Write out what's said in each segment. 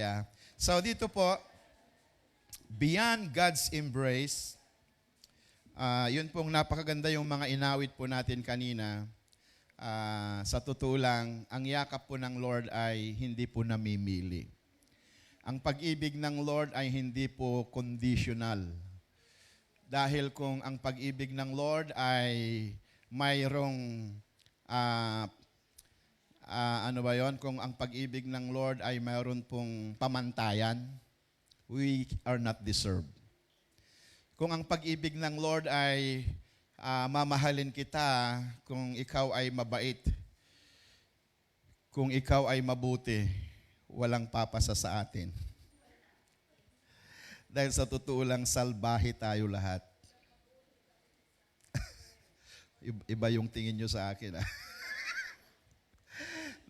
Yeah. So dito po, Beyond God's Embrace, yun pong napakaganda yung mga inawit po natin kanina. Sa totoo lang, ang yakap po ng Lord ay hindi po namimili. Ang pag-ibig ng Lord ay hindi po conditional. Dahil kung ang pag-ibig ng Lord ay mayroong ano ba yon? Kung ang pag-ibig ng Lord ay mayroon pong pamantayan, we are not deserved. Kung ang pag-ibig ng Lord ay mamahalin kita kung ikaw ay mabait, kung ikaw ay mabuti, walang papasa sa atin. Dahil sa totoo lang, salbahe tayo lahat. Iba yung tingin nyo sa akin.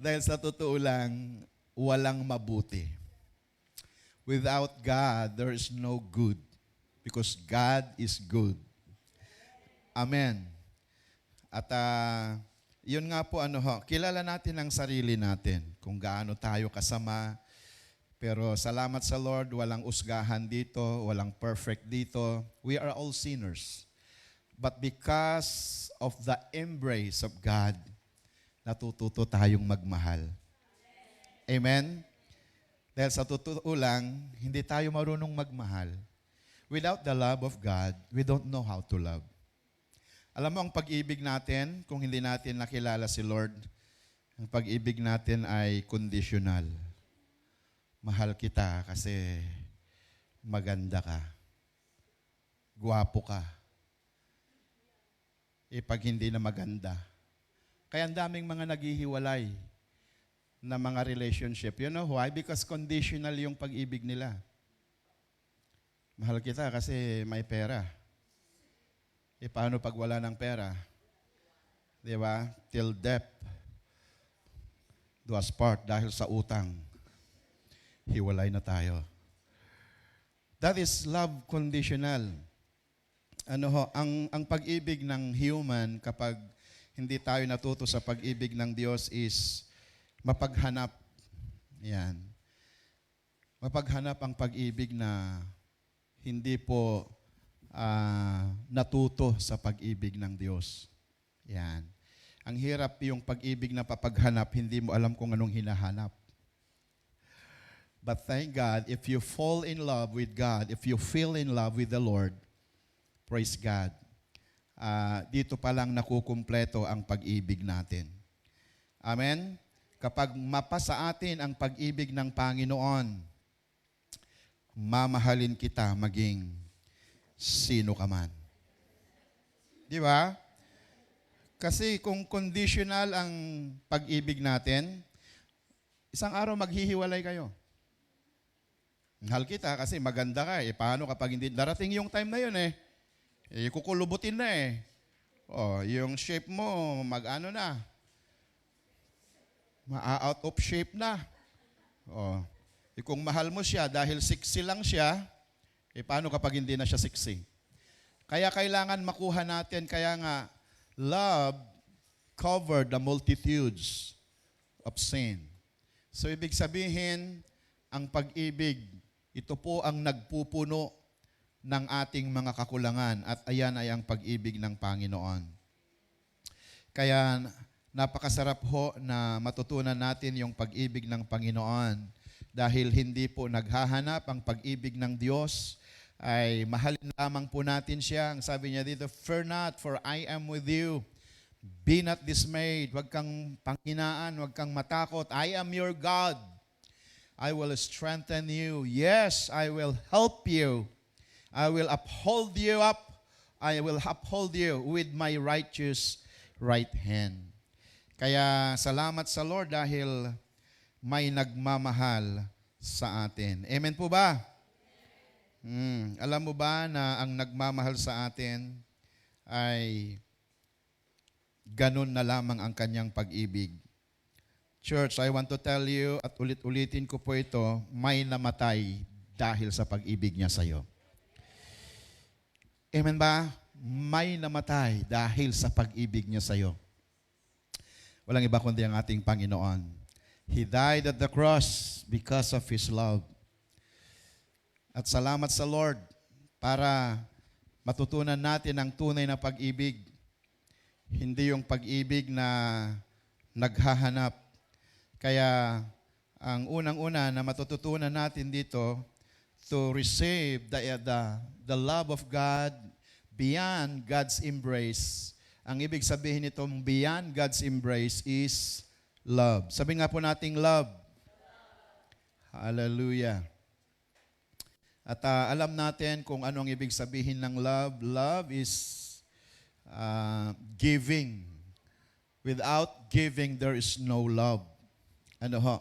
Dahil sa totoo lang, walang mabuti. Without God, there is no good. Because God is good. Amen. At yun nga po, kilala natin ang sarili natin. Kung gaano tayo kasama. Pero salamat sa Lord, walang usgahan dito, walang perfect dito. We are all sinners. But because of the embrace of God, natututo tayong magmahal. Amen? Dahil sa totoo lang, hindi tayo marunong magmahal. Without the love of God, we don't know how to love. Alam mo, ang pag-ibig natin, kung hindi natin nakilala si Lord, ang pag-ibig natin ay conditional. Mahal kita kasi maganda ka. Gwapo ka. Pag hindi na maganda. Kaya ang daming mga naghihiwalay na mga relationship. You know why? Because conditional yung pag-ibig nila. Mahal kita kasi may pera. Paano pag wala ng pera? Di ba? Till death do us part dahil sa utang. Hiwalay na tayo. That is love conditional. Ang pag-ibig ng human kapag hindi tayo natuto sa pag-ibig ng Diyos is mapaghanap. Yan. Mapaghanap ang pag-ibig na hindi po natuto sa pag-ibig ng Diyos. Yan. Ang hirap yung pag-ibig na papaghanap, hindi mo alam kung anong hinahanap. But thank God, if you fall in love with God, if you feel in love with the Lord, praise God. Dito pa lang nakukumpleto ang pag-ibig natin. Amen? Kapag mapasa atin ang pag-ibig ng Panginoon, mamahalin kita maging sino ka man. Di ba? Kasi kung conditional ang pag-ibig natin, isang araw maghihiwalay kayo. Mahal kita kasi maganda ka. Paano kapag hindi? Darating yung time na yun kukulubutin na yung shape mo, mag-ano na. Ma-out of shape na. Kung mahal mo siya, dahil sexy lang siya, paano kapag hindi na siya sexy? Kaya kailangan makuha natin, kaya nga, love covered the multitudes of sin. So, ibig sabihin, ang pag-ibig, ito po ang nagpupuno ng ating mga kakulangan at ayan ay ang pag-ibig ng Panginoon. Kaya napakasarap ho na matutunan natin yung pag-ibig ng Panginoon dahil hindi po naghahanap ang pag-ibig ng Diyos ay mahalin lamang po natin siya. Ang sabi niya dito, "Fear not, for I am with you. Be not dismayed." Huwag kang panghinaan, huwag kang matakot. I am your God. I will strengthen you. Yes, I will help you. I will uphold you up. I will uphold you with my righteous right hand. Kaya salamat sa Lord dahil may nagmamahal sa atin. Amen po ba? Alam mo ba na ang nagmamahal sa atin ay ganun na lamang ang kanyang pag-ibig. Church, I want to tell you at ulit-ulitin ko po ito, may namatay dahil sa pag-ibig niya sa iyo. Amen ba? May namatay dahil sa pag-ibig niya sa iyo. Walang iba kundi ang ating Panginoon. He died at the cross because of His love. At salamat sa Lord para matutunan natin ang tunay na pag-ibig. Hindi yung pag-ibig na naghahanap. Kaya ang unang-una na matututunan natin dito, to receive the love of God beyond God's embrace. Ang ibig sabihin nitong beyond God's embrace is love. Sabi nga po nating love. Hallelujah. At alam natin kung ano ang ibig sabihin ng love. Love is giving. Without giving, there is no love. Ano ho?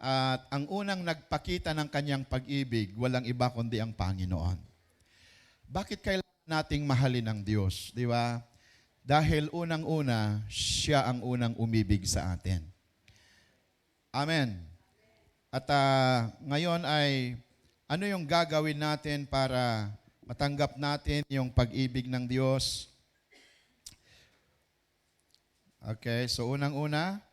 At ang unang nagpakita ng kanyang pag-ibig, walang iba kundi ang Panginoon. Bakit kailangan nating mahalin ang Diyos? Di ba? Dahil unang-una, siya ang unang umibig sa atin. Amen. At ngayon ay, ano yung gagawin natin para matanggap natin yung pag-ibig ng Diyos? Okay, so unang-una,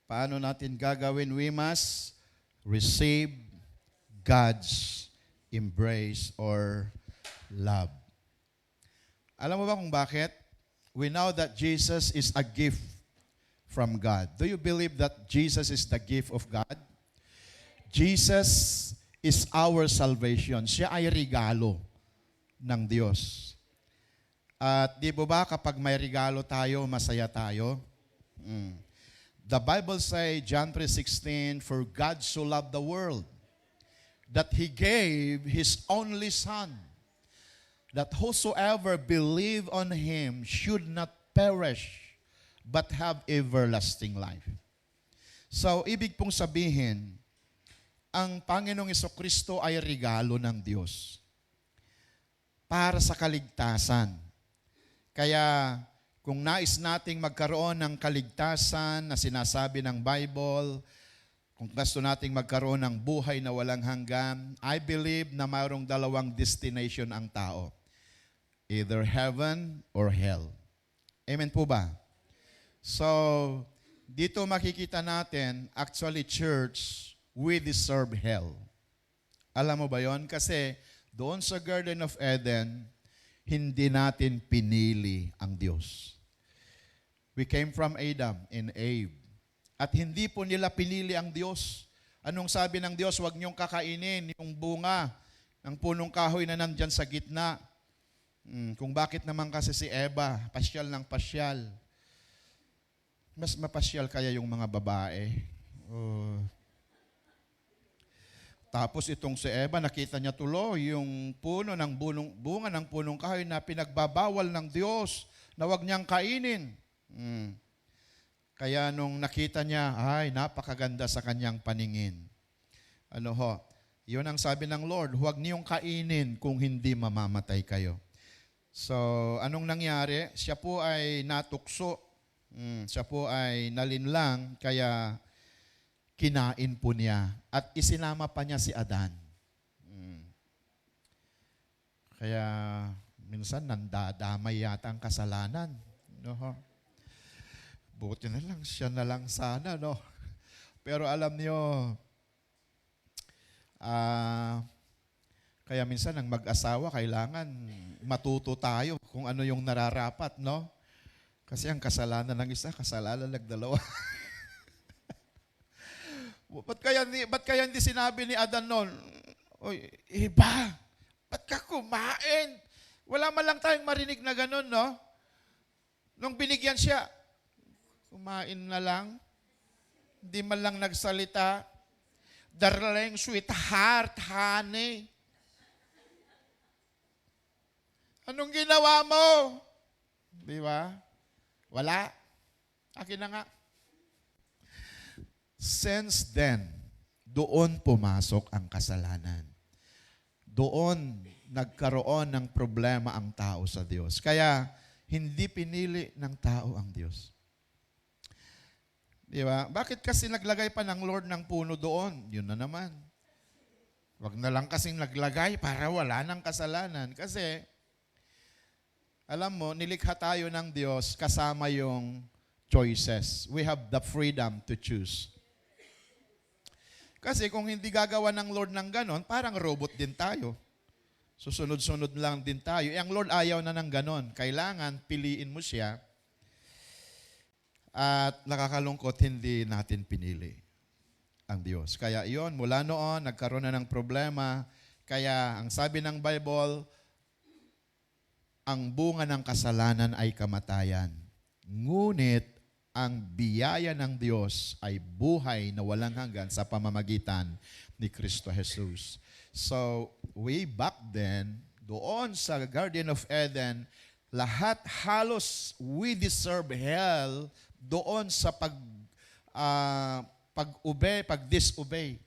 paano natin gagawin? We must receive God's embrace or love. Alam mo ba kung bakit? We know that Jesus is a gift from God. Do you believe that Jesus is the gift of God? Jesus is our salvation. Siya ay regalo ng Diyos. At di ba kapag may regalo tayo, masaya tayo? The Bible says, John 3:16, "For God so loved the world, that He gave His only Son, that whosoever believe on Him should not perish, but have everlasting life." So, ibig pong sabihin, ang Panginoong Jesucristo ay regalo ng Diyos para sa kaligtasan. Kaya, kung nais nating magkaroon ng kaligtasan na sinasabi ng Bible, kung gusto nating magkaroon ng buhay na walang hanggan, I believe na mayroong dalawang destination ang tao. Either heaven or hell. Amen po ba? So, dito makikita natin, actually church, we deserve hell. Alam mo ba yon? Kasi doon sa Garden of Eden, hindi natin pinili ang Diyos. We came from Adam and Eve. At hindi po nila pinili ang Diyos. Anong sabi ng Diyos? Huwag niyong kakainin yung bunga ng punong kahoy na nandyan sa gitna. Kung bakit naman kasi si Eva, pasyal ng pasyal. Mas mapasyal kaya yung mga babae. Tapos itong si Eva, nakita niya tuloy yung puno ng bunga ng punong kahoy na pinagbabawal ng Diyos na huwag niyang kainin. Kaya nung nakita niya, ay, napakaganda sa kanyang paningin. Ano ho? Yun ang sabi ng Lord, huwag niyong kainin kung hindi mamamatay kayo. So, anong nangyari? Siya po ay natukso. Siya po ay nalinlang, kaya kinain po niya at isinama pa niya si Adan. Kaya minsan nandadamay yata ang kasalanan. No? Buti na lang, siya na lang sana. No? Pero alam niyo, kaya minsan ang mag-asawa, kailangan matuto tayo kung ano yung nararapat. No? Kasi ang kasalanan ng isa, kasalanan ng dalawa. Ba't kaya hindi sinabi ni Adan noon, "Oy, iba, ba't ka kumain?" Wala man lang tayong marinig na ganun, no? Nung binigyan siya, kumain na lang. Hindi man lang nagsalita. Darling, sweetheart, honey. Anong ginawa mo? Di ba? Wala. Akin na nga. Since then, doon pumasok ang kasalanan. Doon nagkaroon ng problema ang tao sa Diyos. Kaya, hindi pinili ng tao ang Diyos. Di ba? Bakit kasi naglagay pa ng Lord ng puno doon? Yun na naman. Wag na lang kasing naglagay para wala ng kasalanan. Kasi, alam mo, nilikha tayo ng Diyos kasama yung choices. We have the freedom to choose. Kasi kung hindi gagawa ng Lord ng ganon, parang robot din tayo. Susunod-sunod lang din tayo. Ang Lord ayaw na ng ganon. Kailangan piliin mo siya at nakakalungkot hindi natin pinili ang Diyos. Kaya iyon, mula noon, nagkaroon na ng problema. Kaya ang sabi ng Bible, ang bunga ng kasalanan ay kamatayan. Ngunit ang biyaya ng Diyos ay buhay na walang hanggan sa pamamagitan ni Kristo Jesus. So, way back then, doon sa Garden of Eden, lahat halos we deserve hell doon sa pag-disobey.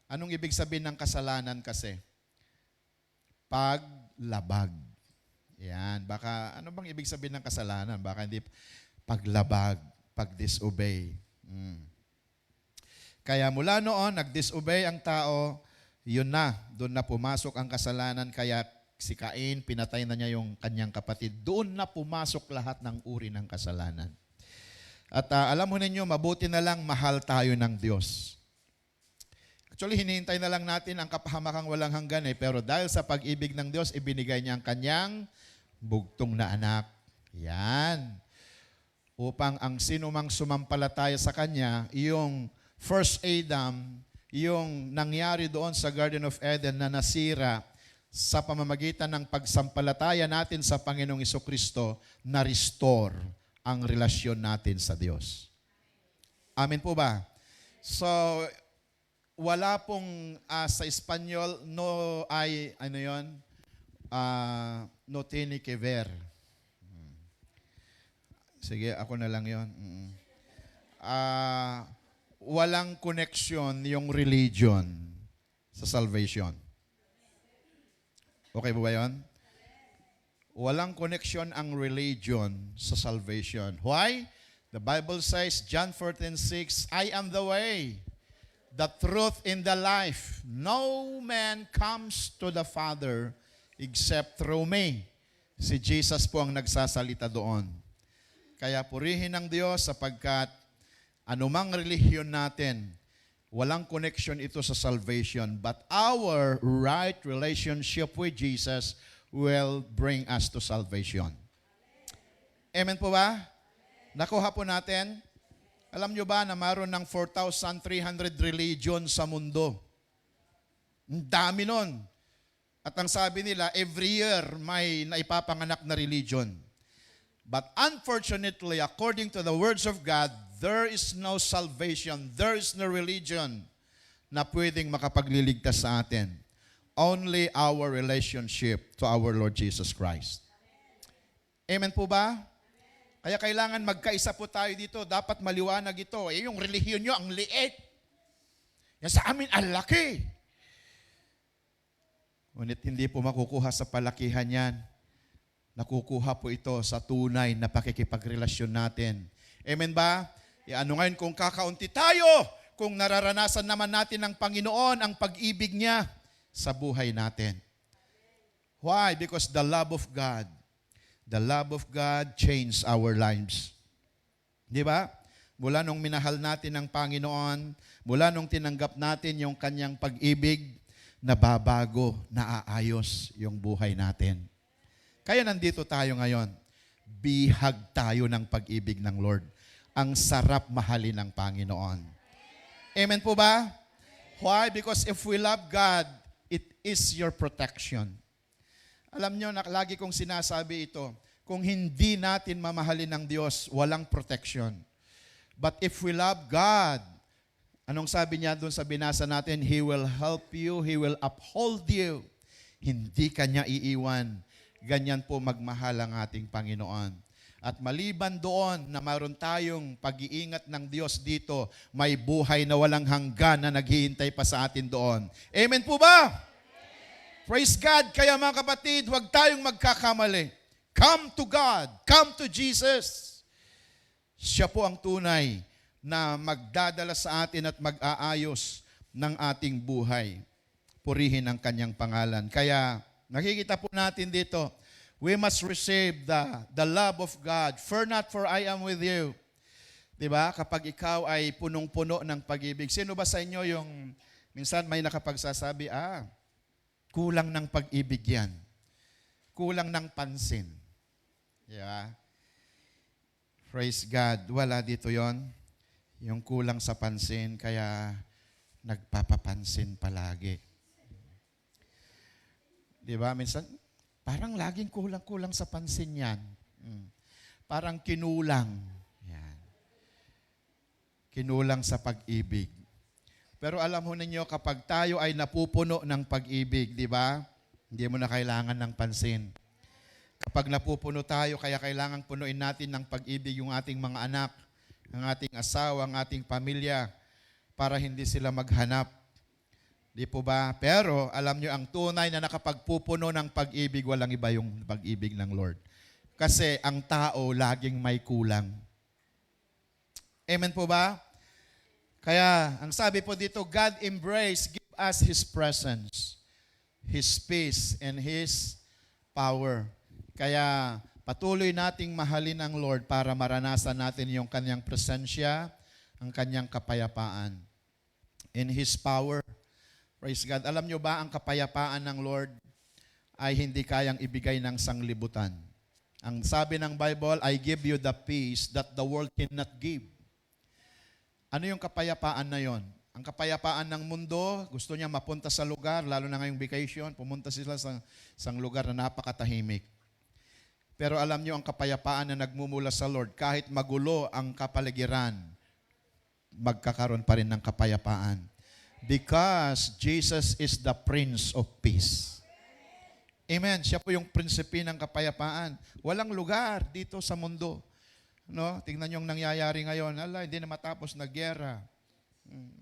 Anong ibig sabihin ng kasalanan kasi? Paglabag. Yan. Baka, ano bang ibig sabihin ng kasalanan? Baka hindi, paglabag, pag-disobey. Kaya mula noon, nag-disobey ang tao, yun na, doon na pumasok ang kasalanan, kaya si Cain, pinatay na niya yung kanyang kapatid. Doon na pumasok lahat ng uri ng kasalanan. At alam mo ninyo, mabuti na lang mahal tayo ng Diyos. Actually, hinihintay na lang natin ang kapahamakang walang hanggan pero dahil sa pag-ibig ng Diyos, ibinigay niya ang kanyang bugtong na anak. Yan. Upang ang sinumang sumampalataya sa kanya, yung first Adam, yung nangyari doon sa Garden of Eden na nasira sa pamamagitan ng pagsampalataya natin sa Panginoong Jesucristo, na-restore ang relasyon natin sa Diyos. Amen po ba? So, wala pong sa Espanyol, no ay, ano yun? No tiene que ver. Sige, ako na lang yun. Walang connection yung religion sa salvation. Okay po ba yun? Walang connection ang religion sa salvation. Why? The Bible says, John 14:6, I am the way, the truth, and the life. No man comes to the Father except through me. Si Jesus po ang nagsasalita doon. Kaya purihin ng Diyos sapagkat anumang relihiyon natin, walang connection ito sa salvation. But our right relationship with Jesus will bring us to salvation. Amen po ba? Nakuha po natin? Alam nyo ba na mayroon ng 4,300 religion sa mundo? Ang dami nun. At ang sabi nila, every year may naipapanganak na religion. But unfortunately, according to the words of God, there is no salvation, there is no religion na pwedeng makapagliligtas sa atin. Only our relationship to our Lord Jesus Christ. Amen po ba? Kaya kailangan magkaisa po tayo dito. Dapat maliwanag ito. Yung relihiyon nyo, ang liit. Yan sa amin, ang laki. Ngunit hindi po makukuha sa palakihan yan. Nakukuha po ito sa tunay na pakikipagrelasyon natin. Amen ba? Ano ngayon kung kakaunti tayo, kung nararanasan naman natin ng Panginoon ang pag-ibig niya sa buhay natin. Why? Because the love of God changed our lives. Di ba? Mula nung minahal natin ang Panginoon, mula nung tinanggap natin yung kanyang pag-ibig, nababago, naaayos yung buhay natin. Kaya nandito tayo ngayon. Bihag tayo ng pag-ibig ng Lord. Ang sarap mahalin ng Panginoon. Amen po ba? Why? Because if we love God, it is your protection. Alam nyo, lagi kong sinasabi ito, kung hindi natin mamahalin ng Diyos, walang protection. But if we love God, anong sabi niya doon sa binasa natin? He will help you, He will uphold you. Hindi ka niya iiwan. Ganyan po magmahal ang ating Panginoon. At maliban doon na mayroon tayong pag-iingat ng Diyos dito, may buhay na walang hanggan na naghihintay pa sa atin doon. Amen po ba? Amen. Praise God. Kaya mga kapatid, huwag tayong magkakamali. Come to God. Come to Jesus. Siya po ang tunay na magdadala sa atin at mag-aayos ng ating buhay. Purihin ang kanyang pangalan. Kaya nakikita po natin dito, we must receive the love of God. Fear not, for I am with you. 'Di ba? Kapag ikaw ay punong-puno ng pag-ibig. Sino ba sa inyo yung minsan may nakapagsasabi, kulang ng pag-ibig yan. Kulang ng pansin. Di ba? Praise God. Wala dito yon. Yung kulang sa pansin, kaya nagpapapansin palagi. Di ba? Minsan, parang laging kulang-kulang sa pansin yan. Parang kinulang. Yan. Kinulang sa pag-ibig. Pero alam ho ninyo, kapag tayo ay napupuno ng pag-ibig, di ba? Hindi mo na kailangan ng pansin. Kapag napupuno tayo, kaya kailangan punuin natin ng pag-ibig yung ating mga anak, ang ating asawa, ang ating pamilya, para hindi sila maghanap. Di po ba? Pero alam nyo, ang tunay na nakapagpupuno ng pag-ibig, walang iba yung pag-ibig ng Lord. Kasi ang tao laging may kulang. Amen po ba? Kaya, ang sabi po dito, God embrace, give us His presence, His peace, and His power. Kaya, patuloy nating mahalin ang Lord para maranasan natin yung Kanyang presensya, ang Kanyang kapayapaan. In His power. Praise God. Alam nyo ba, ang kapayapaan ng Lord ay hindi kayang ibigay ng sanglibutan. Ang sabi ng Bible, I give you the peace that the world cannot give. Ano yung kapayapaan na yon? Ang kapayapaan ng mundo, gusto niya mapunta sa lugar, lalo na ngayong vacation, pumunta sila sa isang lugar na napakatahimik. Pero alam niyo ang kapayapaan na nagmumula sa Lord, kahit magulo ang kapaligiran, magkakaroon pa rin ng kapayapaan. Because Jesus is the Prince of Peace. Amen. Siya po yung prinsipe ng kapayapaan. Walang lugar dito sa mundo. No? Tingnan yung nangyayari ngayon. Hindi na matapos na giyera.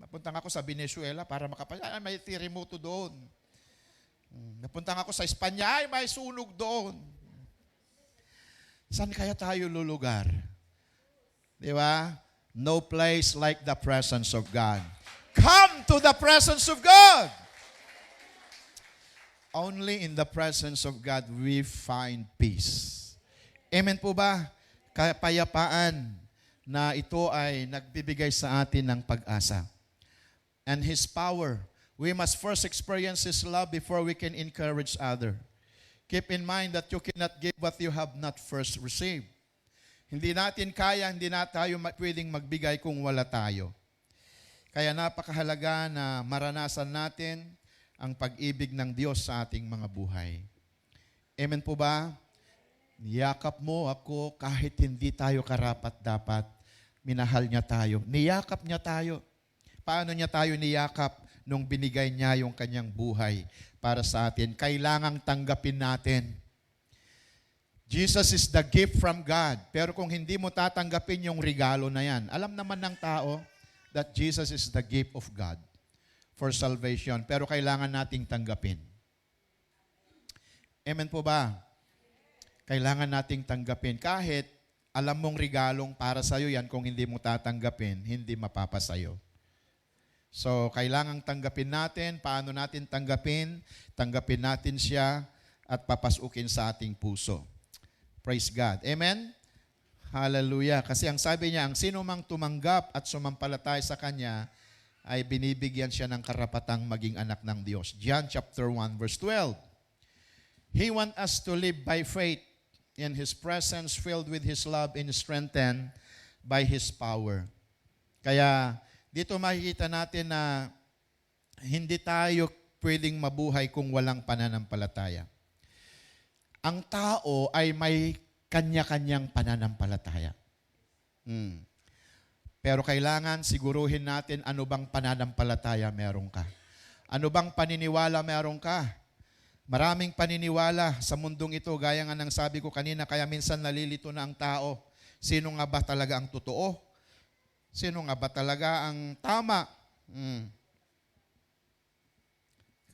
Napunta ako sa Venezuela para may terremoto doon. Napunta ako sa Espanya, may sunog doon. Saan kaya tayo lulugar? Di ba? No place like the presence of God. Come to the presence of God. Only in the presence of God we find peace. Amen po ba? Kapayapaan na ito ay nagbibigay sa atin ng pag-asa. And His power. We must first experience His love before we can encourage others. Keep in mind that you cannot give what you have not first received. Hindi natin kaya, hindi na tayo pwedeng magbigay kung wala tayo. Kaya napakahalaga na maranasan natin ang pag-ibig ng Diyos sa ating mga buhay. Amen po ba? Niyakap mo ako kahit hindi tayo karapat-dapat. Minahal niya tayo. Niyakap niya tayo. Paano niya tayo niyakap? Nung binigay niya yung kanyang buhay para sa atin. Kailangang tanggapin natin. Jesus is the gift from God. Pero kung hindi mo tatanggapin yung regalo na yan, alam naman ng tao that Jesus is the gift of God for salvation. Pero kailangan nating tanggapin. Amen po ba? Kailangan nating tanggapin. Kahit alam mong regalong para sa'yo yan, kung hindi mo tatanggapin, hindi mapapasayo. So, kailangang tanggapin natin. Paano natin tanggapin? Tanggapin natin siya at papasukin sa ating puso. Praise God. Amen? Hallelujah. Kasi ang sabi niya, ang sino mang tumanggap at sumampalataya sa Kanya ay binibigyan siya ng karapatang maging anak ng Diyos. John chapter 1 verse 12. He wants us to live by faith in His presence, filled with His love and strengthened by His power. Kaya dito makikita natin na hindi tayo pwedeng mabuhay kung walang pananampalataya. Ang tao ay may kanya-kanyang pananampalataya. Pero kailangan siguruhin natin ano bang pananampalataya meron ka. Ano bang paniniwala meron ka? Maraming paniniwala sa mundong ito, gaya nga ng sabi ko kanina, kaya minsan nalilito na ang tao. Sino nga ba talaga ang totoo? Sino nga ba talaga ang tama?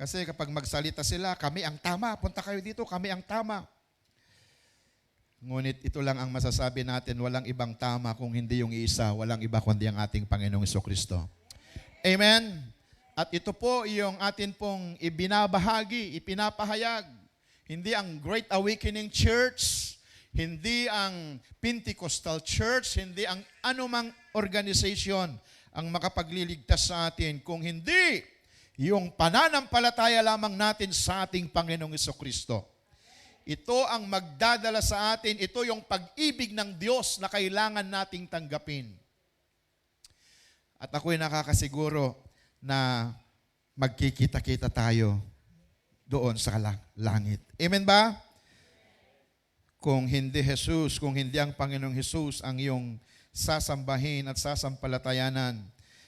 Kasi kapag magsalita sila, kami ang tama. Punta kayo dito, kami ang tama. Ngunit ito lang ang masasabi natin, walang ibang tama kung hindi yung isa, walang iba kundi ang ating Panginoong Jesucristo. Amen? At ito po yung atin pong ibinabahagi, ipinapahayag. Hindi ang Great Awakening Church, Hindi ang Pentecostal Church, hindi ang anumang organization ang makapagliligtas sa atin kung hindi yung pananampalataya lamang natin sa ating Panginoong Hesukristo. Ito ang magdadala sa atin, ito yung pag-ibig ng Diyos na kailangan nating tanggapin. At ako'y nakakasiguro na magkikita-kita tayo doon sa langit. Amen ba? Kung hindi Jesus, kung hindi ang Panginoong Jesus ang iyong sasambahin at sasampalatayanan,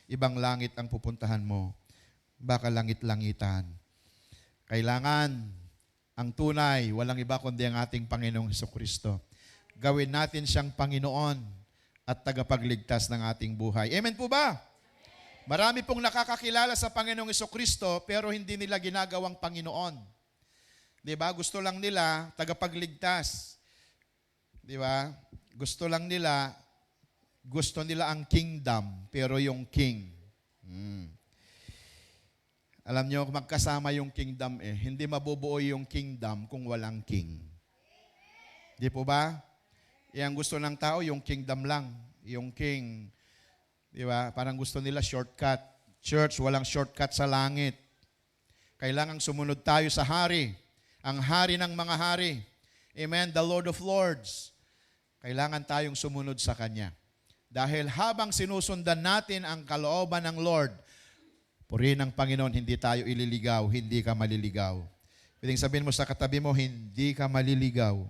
ibang langit ang pupuntahan mo. Baka langit-langitan. Kailangan ang tunay, walang iba kundi ang ating Panginoong Hesukristo. Gawin natin siyang Panginoon at tagapagligtas ng ating buhay. Amen po ba? Marami pong nakakakilala sa Panginoong Hesukristo pero hindi nila ginagawang Panginoon. Di ba? Gusto lang nila tagapagligtas. Di ba? Gusto nila ang kingdom pero yung king. Alam nyo, magkasama yung kingdom Hindi mabubuo yung kingdom kung walang king. Di po ba? Ang gusto ng tao, yung kingdom lang. Yung king. Di ba? Parang gusto nila shortcut. Church, walang shortcut sa langit. Kailangang sumunod tayo sa hari. Ang hari ng mga hari. Amen? The Lord of Lords. Kailangan tayong sumunod sa Kanya. Dahil habang sinusundan natin ang kalooban ng Lord, purihin ng Panginoon, hindi tayo ililigaw, hindi ka maliligaw. Pwedeng sabihin mo sa katabi mo, hindi ka maliligaw.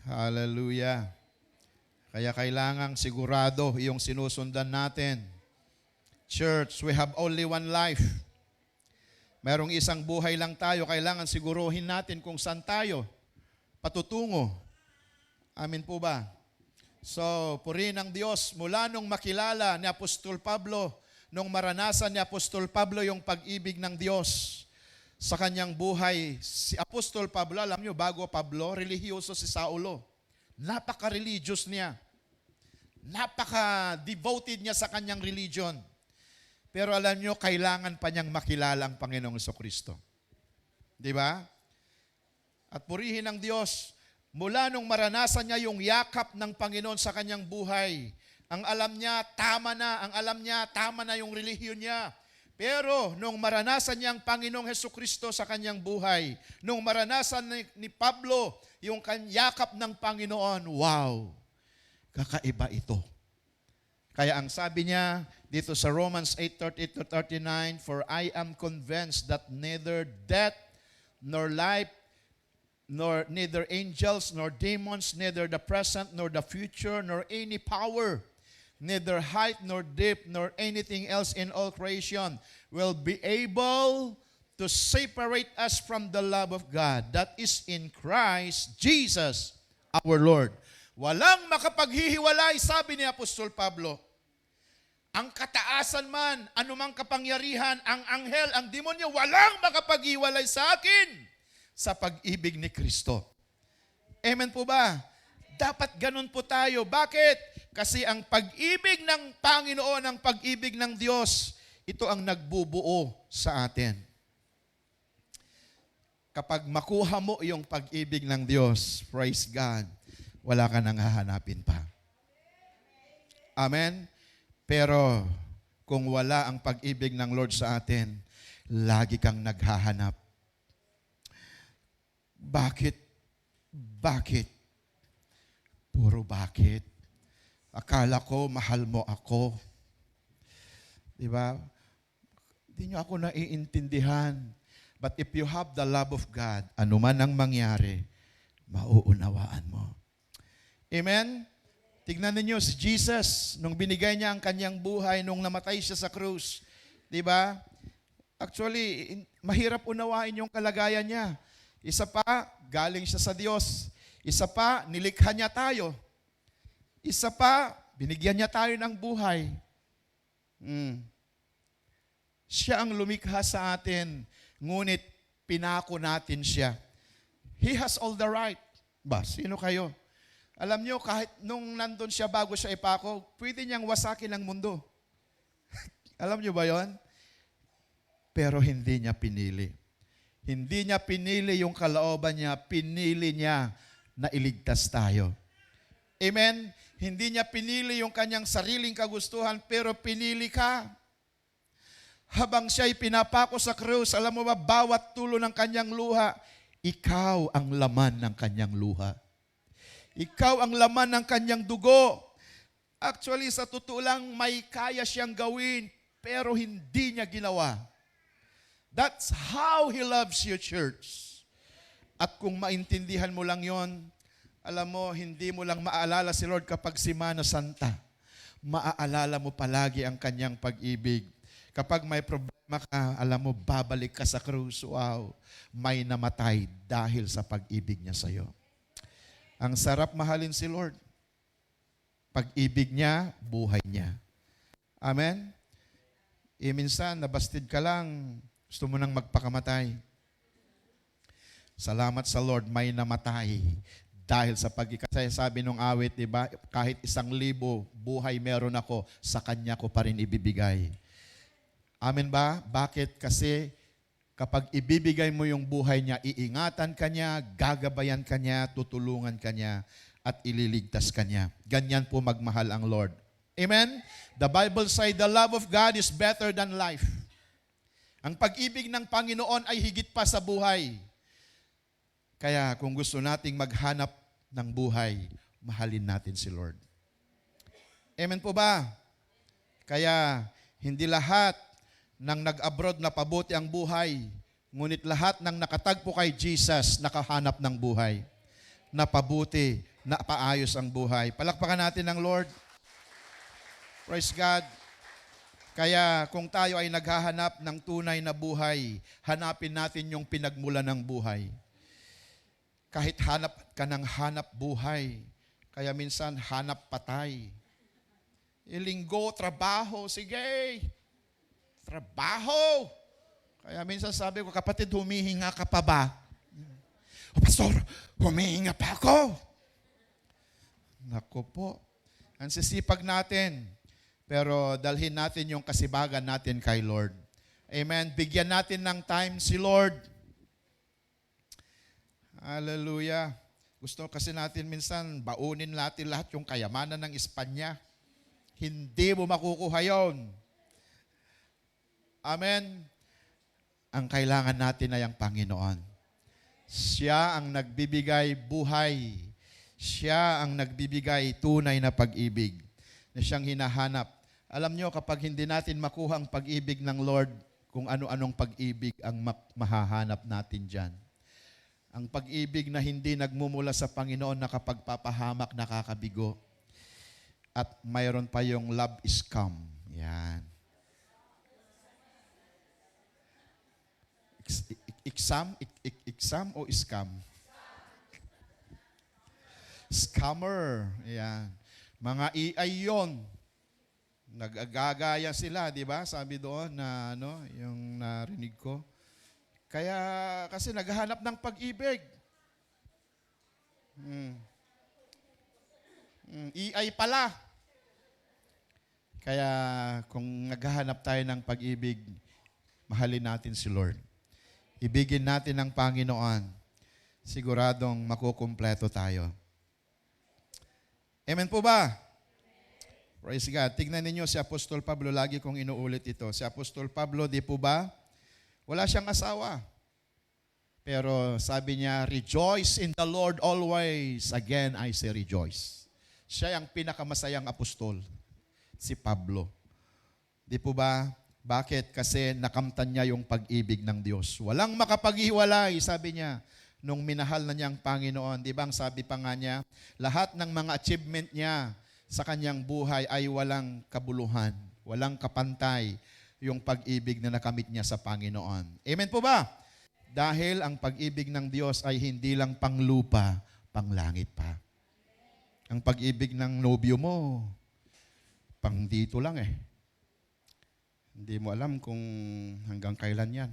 Hallelujah. Kaya kailangang sigurado yung sinusundan natin. Church, we have only one life. Mayroong isang buhay lang tayo, kailangan siguruhin natin kung saan tayo patutungo. Amin po ba? So, purihin ng Diyos, mula nung makilala ni Apostol Pablo, nung maranasan ni Apostol Pablo yung pag-ibig ng Diyos sa kanyang buhay. Si Apostol Pablo, alam nyo, bago Pablo, relihiyoso si Saulo. Napaka-religious niya. Napaka-devoted niya sa kanyang religion. Pero alam nyo, kailangan pa niyang makilala ang Panginoong Hesukristo. Di ba? At purihin ng Diyos, mula nung maranasan niya yung yakap ng Panginoon sa kanyang buhay, ang alam niya, tama na yung relihiyon niya. Pero nung maranasan niya ang Panginoong Hesukristo sa kanyang buhay, nung maranasan ni Pablo yung yakap ng Panginoon, wow, kakaiba ito. Kaya ang sabi niya dito sa Romans 8:38-39, "For I am convinced that neither death nor life, nor neither angels, nor demons, neither the present, nor the future, nor any power, neither height, nor depth, nor anything else in all creation will be able to separate us from the love of God that is in Christ Jesus our Lord." Walang makapaghihiwalay, sabi ni Apostol Pablo. Ang kataasan man, anumang kapangyarihan, ang anghel, ang demonyo, walang makapaghiwalay sa akin sa pag-ibig ni Kristo. Amen po ba? Dapat ganun po tayo. Bakit? Kasi ang pag-ibig ng Panginoon, ang pag-ibig ng Diyos, ito ang nagbubuo sa atin. Kapag makuha mo yung pag-ibig ng Diyos, praise God, wala ka nang hahanapin pa. Amen? Pero kung wala ang pag-ibig ng Lord sa atin, lagi kang naghahanap. Bakit? Bakit? Puro bakit? Akala ko mahal mo ako. Di ba? Hindi nyo ako naiintindihan. But if you have the love of God, anuman ang mangyari, mauunawaan mo. Amen? Tignan ninyo si Jesus, nung binigay niya ang kanyang buhay, nung namatay siya sa krus. Di ba? Actually, mahirap unawain yung kalagayan niya. Isa pa, galing siya sa Diyos. Isa pa, nilikha niya tayo. Isa pa, binigyan niya tayo ng buhay. Siya ang lumikha sa atin, ngunit pinako natin siya. He has all the right. Ba, sino kayo? Alam niyo, kahit nung nandun siya bago siya ipako, pwede niyang wasakin ang mundo. Alam niyo ba yon? Pero hindi niya pinili. Hindi niya pinili yung kalooban niya, pinili niya na iligtas tayo. Amen? Hindi niya pinili yung kanyang sariling kagustuhan, pero pinili ka. Habang siya'y pinapako sa krus, alam mo ba, bawat tulo ng kanyang luha, ikaw ang laman ng kanyang luha. Ikaw ang laman ng kanyang dugo. Actually, sa totoo lang, may kaya siyang gawin, pero hindi niya ginawa. That's how He loves you, church. At kung maintindihan mo lang yon, alam mo, hindi mo lang maaalala si Lord kapag Semana Santa. Maaalala mo palagi ang kanyang pag-ibig. Kapag may problema ka, alam mo, babalik ka sa krus. Wow, may namatay dahil sa pag-ibig niya sa iyo. Ang sarap mahalin si Lord. Pag-ibig niya, buhay niya. Amen? Minsan, nabastid ka lang, gusto mo nang magpakamatay. Salamat sa Lord, may namatay dahil sa pagkikasaya. Sabi nung awit, diba, kahit 1,000 buhay meron ako, sa Kanya ko pa rin ibibigay. Amen ba? Bakit? Kasi kapag ibibigay mo yung buhay niya, iingatan ka niya, gagabayan ka niya, tutulungan ka niya, at ililigtas ka niya. Ganyan po magmahal ang Lord. Amen? The Bible says, the love of God is better than life. Ang pag-ibig ng Panginoon ay higit pa sa buhay. Kaya kung gusto nating maghanap ng buhay, mahalin natin si Lord. Amen po ba? Kaya hindi lahat ng nag-abroad na pabuti ang buhay, ngunit lahat ng nakatagpo kay Jesus nakahanap ng buhay. Napabuti, napaayos ang buhay. Palakpakan natin ang Lord. Praise God. Kaya kung tayo ay naghahanap ng tunay na buhay, hanapin natin yung pinagmula ng buhay. Kahit hanap ka ng hanap buhay, kaya minsan hanap patay. Linggo, trabaho, sige. Trabaho. Kaya minsan sabi ko, kapatid, humihinga ka pa ba? O pastor, humihinga pa ako. Naku po. Ang sisipag natin. Pero dalhin natin yung kasibagan natin kay Lord. Amen. Bigyan natin ng time si Lord. Hallelujah. Gusto kasi natin minsan, baunin natin lahat yung kayamanan ng Espanya. Hindi mo makukuha yon. Amen. Ang kailangan natin ay ang Panginoon. Siya ang nagbibigay buhay. Siya ang nagbibigay tunay na pag-ibig na siyang hinahanap. Alam nyo, kapag hindi natin makuha ang pag-ibig ng Lord, kung ano-anong pag-ibig ang mahahanap natin dyan. Ang pag-ibig na hindi nagmumula sa Panginoon na kapag papahamak, nakakabigo. At mayroon pa yung love is scam. Yan. Exam o scam? Scammer. Yan. Mga AI yon. Nag-agagaya sila, di ba? Sabi doon na yung narinig ko. Kaya kasi naghahanap ng pag-ibig. AI pala. Kaya kung naghahanap tayo ng pag-ibig, mahalin natin si Lord. Ibigin natin ang Panginoon. Siguradong makukumpleto tayo. Amen po ba? Praise God. Tignan ninyo si Apostol Pablo, lagi kong inuulit ito. Si Apostol Pablo, di po ba? Wala siyang asawa. Pero sabi niya, rejoice in the Lord always. Again, I say rejoice. Siya ang pinakamasayang apostol, si Pablo. Di po ba? Bakit? Kasi nakamtan niya yung pag-ibig ng Diyos. Walang makapaghiwalay, sabi niya, nung minahal na niyang Panginoon. Di ba? Ang sabi pa nga niya, lahat ng mga achievement niya sa kanyang buhay ay walang kabuluhan, walang kapantay yung pag-ibig na nakamit niya sa Panginoon. Amen po ba? Dahil ang pag-ibig ng Diyos ay hindi lang panglupa, panglangit pa. Ang pag-ibig ng nobyo mo, pang dito lang eh. Hindi mo alam kung hanggang kailan yan.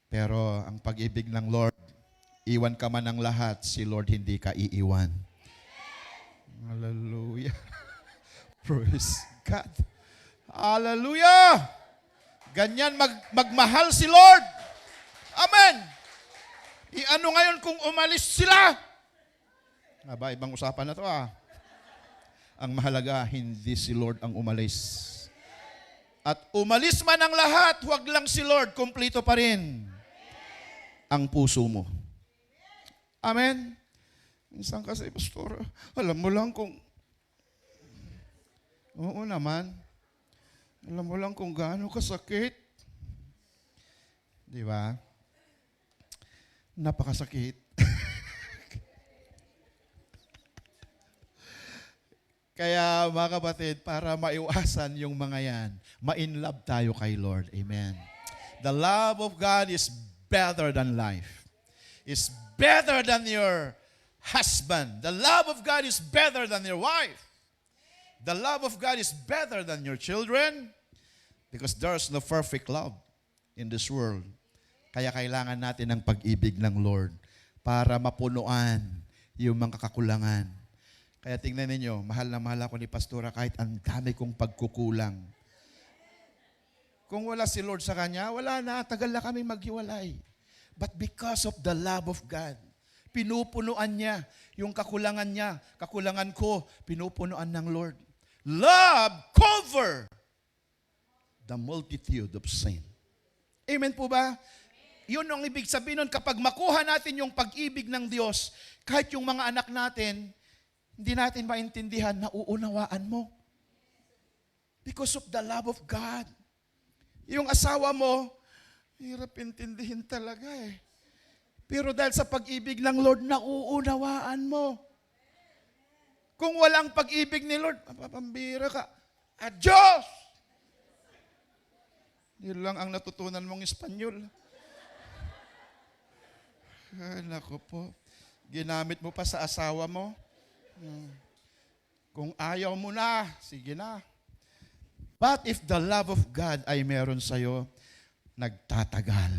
Pero ang pag-ibig ng Lord, iwan ka man ng lahat, si Lord hindi ka iiwan. Hallelujah. Praise God. Hallelujah. Ganyan magmahal si Lord. Amen! Iano ngayon kung umalis sila? Aba, ibang usapan na to Ang mahalaga, hindi si Lord ang umalis. At umalis man ang lahat, huwag lang si Lord, kumplito pa rin ang puso mo. Amen? Minsan kasi, Pastor, alam mo lang kung... Oo naman. Alam mo lang kung gaano kasakit. Di ba? Napakasakit. Kaya mga kapatid, para maiwasan yung mga yan, ma-in-love tayo kay Lord. Amen. The love of God is better than life. Is better than your husband. The love of God is better than your wife. The love of God is better than your children because there's no perfect love in this world. Kaya kailangan natin ng pag-ibig ng Lord para mapunuan yung mga kakulangan. Kaya tingnan ninyo, mahal na mahal ako ni Pastora kahit ang dami kong pagkukulang. Kung wala si Lord sa kanya, wala na, tagal na kami maghiwalay. But because of the love of God, pinupunuan niya yung kakulangan niya, kakulangan ko, pinupunuan ng Lord. Love cover the multitude of sin. Amen po ba? Yun ang ibig sabihin nun, kapag makuha natin yung pag-ibig ng Diyos, kahit yung mga anak natin, hindi natin maintindihan, nauunawaan mo. Because of the love of God. Yung asawa mo, hirap intindihin talaga Pero dahil sa pag-ibig ng Lord, nauunawaan mo. Kung walang pag-ibig ni Lord, mapapambira ka. Adios! Yun lang ang natutunan mong Espanyol. Ay, naku po. Ginamit mo pa sa asawa mo. Kung ayaw mo na, sige na. But if the love of God ay meron sa'yo, nagtatagal.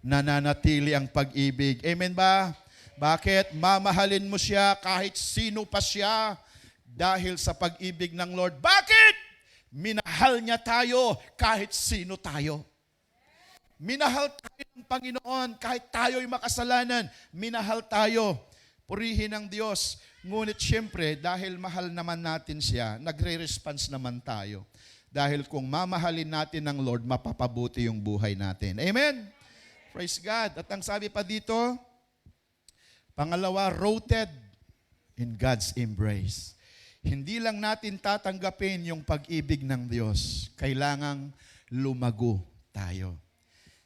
Nananatili ang pag-ibig. Amen ba? Bakit? Mamahalin mo siya kahit sino pa siya dahil sa pag-ibig ng Lord. Bakit? Minahal niya tayo kahit sino tayo. Minahal tayo ng Panginoon kahit tayo'y makasalanan. Minahal tayo. Purihin ng Diyos. Ngunit siyempre, dahil mahal naman natin siya, nagre-response naman tayo. Dahil kung mamahalin natin ng Lord, mapapabuti yung buhay natin. Amen? Praise God. At ang sabi pa dito, pangalawa, rooted in God's embrace. Hindi lang natin tatanggapin yung pag-ibig ng Diyos. Kailangang lumago tayo.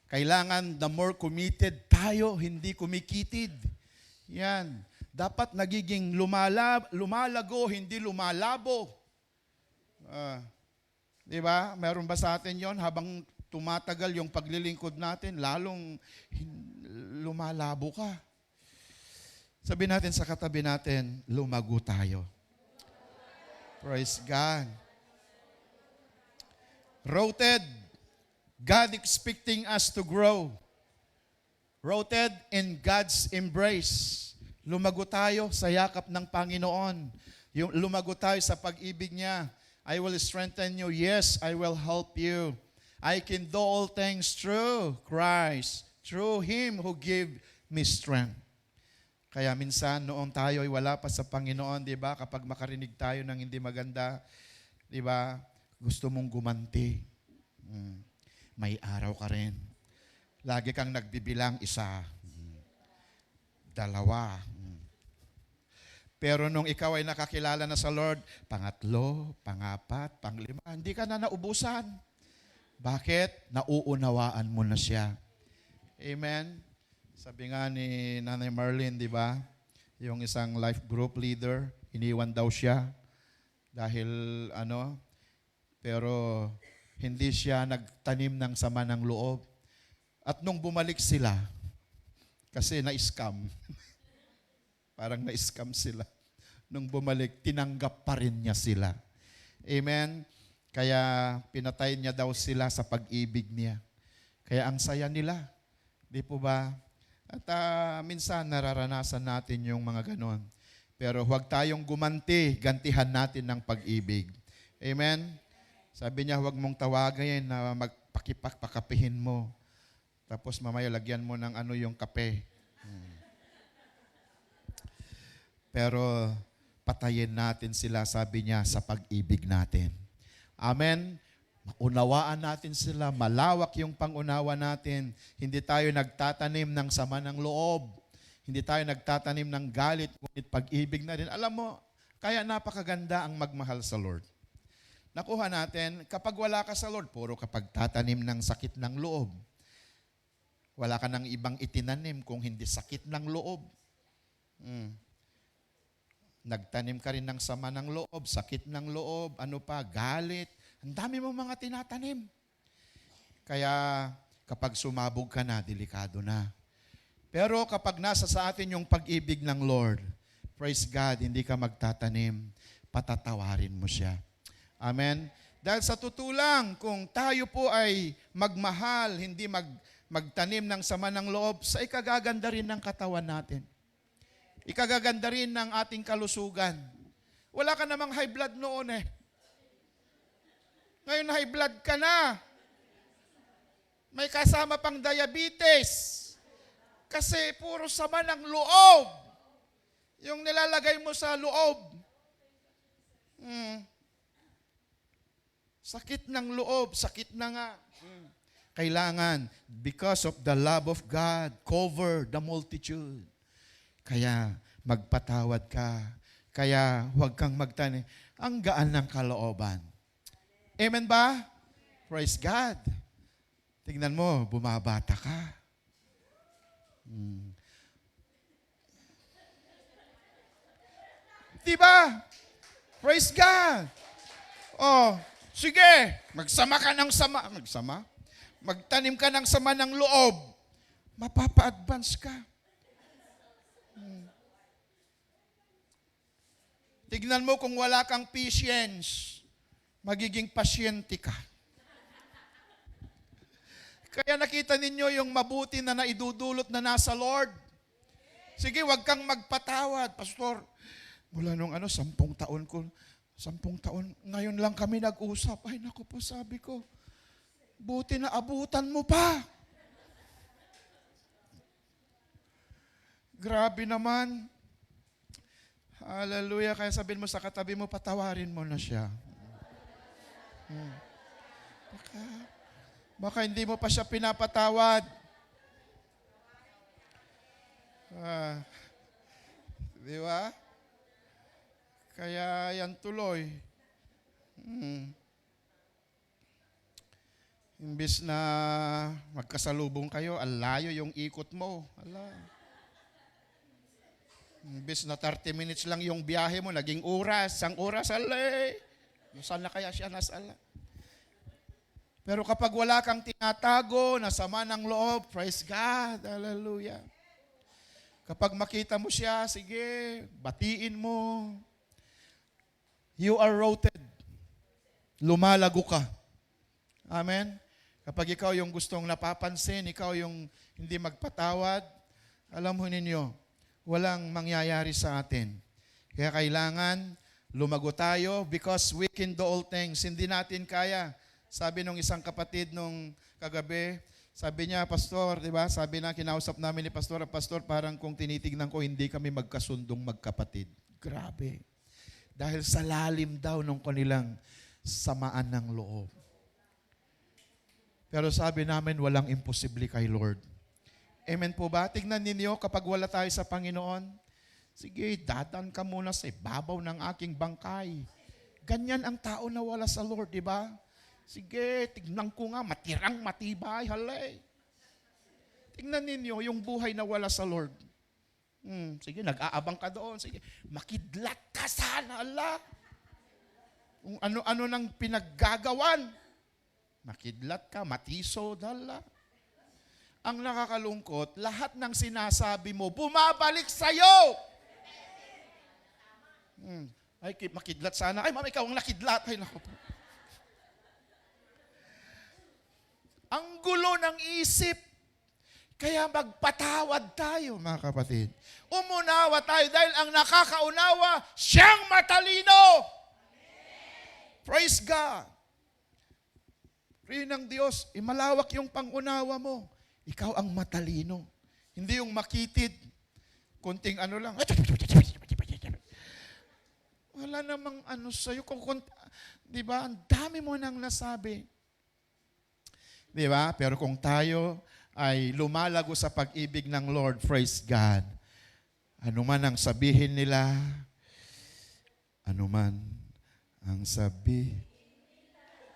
Kailangan the more committed tayo, hindi kumikitid. Yan. Dapat nagiging lumalago, hindi lumalabo. Di ba? Meron ba sa atin yon habang tumatagal yung paglilingkod natin, lalong lumalabo ka. Sabi natin sa katabi natin, lumago tayo. Praise God. Rooted, God expecting us to grow. Rooted in God's embrace. Lumago tayo sa yakap ng Panginoon. Lumago tayo sa pag-ibig niya. I will strengthen you. Yes, I will help you. I can do all things through Christ, through Him who gave me strength. Kaya minsan, noong tayo ay wala pa sa Panginoon, di ba, kapag makarinig tayo ng hindi maganda, di ba, gusto mong gumanti. May araw ka rin. Lagi kang nagbibilang, 1, 2. Pero nung ikaw ay nakakilala na sa Lord, 3, 4, 5, hindi ka na naubusan. Bakit? Nauunawaan mo na siya. Amen? Sabi nga ni Nanay Marlene, di ba? Yung isang life group leader, iniwan daw siya dahil pero hindi siya nagtanim ng sama ng loob. At nung bumalik sila, kasi na-scam. Parang na-scam sila. Nung bumalik, tinanggap pa rin niya sila. Amen? Kaya pinatay niya daw sila sa pag-ibig niya. Kaya ang saya nila. Di po ba? At minsan nararanasan natin yung mga ganon. Pero huwag tayong gumanti, gantihan natin ng pag-ibig. Amen? Sabi niya, huwag mong tawagin na magpakipakpakapihin mo. Tapos mamaya lagyan mo ng ano yung kape. Pero patayin natin sila, sabi niya, sa pag-ibig natin. Amen? Maunawaan natin sila, malawak yung pangunawa natin. Hindi tayo nagtatanim ng sama ng loob. Hindi tayo nagtatanim ng galit, ngunit pag-ibig na rin. Alam mo, kaya napakaganda ang magmahal sa Lord. Nakuha natin, kapag wala ka sa Lord, puro kapag tatanim ng sakit ng loob. Wala ka ng ibang itinanim kung hindi sakit ng loob. Nagtanim ka rin ng sama ng loob, sakit ng loob, ano pa, galit. Ang dami mong mga tinatanim. Kaya kapag sumabog ka na, delikado na. Pero kapag nasa sa atin yung pag-ibig ng Lord, praise God, hindi ka magtatanim, patatawarin mo siya. Amen? Dahil sa tutulang, kung tayo po ay magmahal, hindi magtanim ng sama ng loob, sa ikagaganda rin ng katawan natin. Ikagaganda rin ng ating kalusugan. Wala ka namang high blood noon eh. Ngayon high blood ka na. May kasama pang diabetes. Kasi puro sama ng loob. Yung nilalagay mo sa loob. Sakit ng loob, sakit na nga. Kailangan, because of the love of God, cover the multitude. Kaya magpatawad ka. Kaya huwag kang magtanim. Ang gaan ng kalooban. Amen ba? Praise God. Tingnan mo, bumabata ka. Diba? Praise God. Oh, sige, magsama ka ng sama. Magsama? Magtanim ka ng sama ng loob. Mapapa-advance ka. Tignan mo kung wala kang patience, magiging pasyente ka. Kaya nakita ninyo yung mabuti na naidudulot na nasa Lord. Sige, wag kang magpatawad. Pastor, mula nung 10 taon ko, 10 taon, ngayon lang kami nag-usap. Ay, naku po, sabi ko, buti na abutan mo pa. Grabe naman. Hallelujah. Kaya sabihin mo sa katabi mo, patawarin mo na siya. Baka hindi mo pa siya pinapatawad. Di ba? Kaya yan tuloy. Imbis na magkasalubong kayo, alayo yung ikot mo. Imbis na 30 minutes lang yung biyahe mo, naging oras, 1 oras, alay. Saan na kaya siya nasala? Pero kapag wala kang tinatago, nasama ng loob, praise God, hallelujah. Kapag makita mo siya, sige, batiin mo. You are rooted. Lumalago ka. Amen? Kapag ikaw yung gustong napapansin, ikaw yung hindi magpatawad, alam mo ninyo, walang mangyayari sa atin. Kaya kailangan lumago tayo because we can do all things. Hindi natin kaya. Sabi nung isang kapatid nung kagabi, sabi niya, Pastor, di ba? Sabi na, kinausap namin ni Pastor, parang kung tinitignan ko, hindi kami magkasundong magkapatid. Grabe. Dahil sa lalim daw ng kanilang samaan ng loob. Pero sabi namin, walang imposible kay Lord. Amen po ba? Tignan ninyo, kapag wala tayo sa Panginoon, sige, dadan ka muna sa ibabaw ng aking bangkay. Ganyan ang tao na wala sa Lord, di ba? Sige, tignan ko nga, matirang matibay, halay. Tignan ninyo, yung buhay na wala sa Lord. Sige, nag-aabang ka doon. Sige, makidlat ka sana, ala. Kung ano-ano nang pinaggagawan. Makidlat ka, matisod, hala. Ang nakakalungkot, lahat ng sinasabi mo, bumabalik sa'yo. Ay, makidlat sana. Ay, mama, ikaw ang nakidlat. Ay, naku po. Ang gulo ng isip. Kaya magpatawad tayo, mga kapatid. Umunawa tayo dahil ang nakakaunawa, siyang matalino. Praise God. Rin ng Diyos, malawak yung pangunawa mo. Ikaw ang matalino. Hindi yung makitid. Kunting ano lang. Wala namang ano sa'yo. Di ba? Ang dami mo nang nasabi. Di ba? Pero kung tayo ay lumalago sa pag-ibig ng Lord, praise God. Ano man ang sabihin nila, ano man ang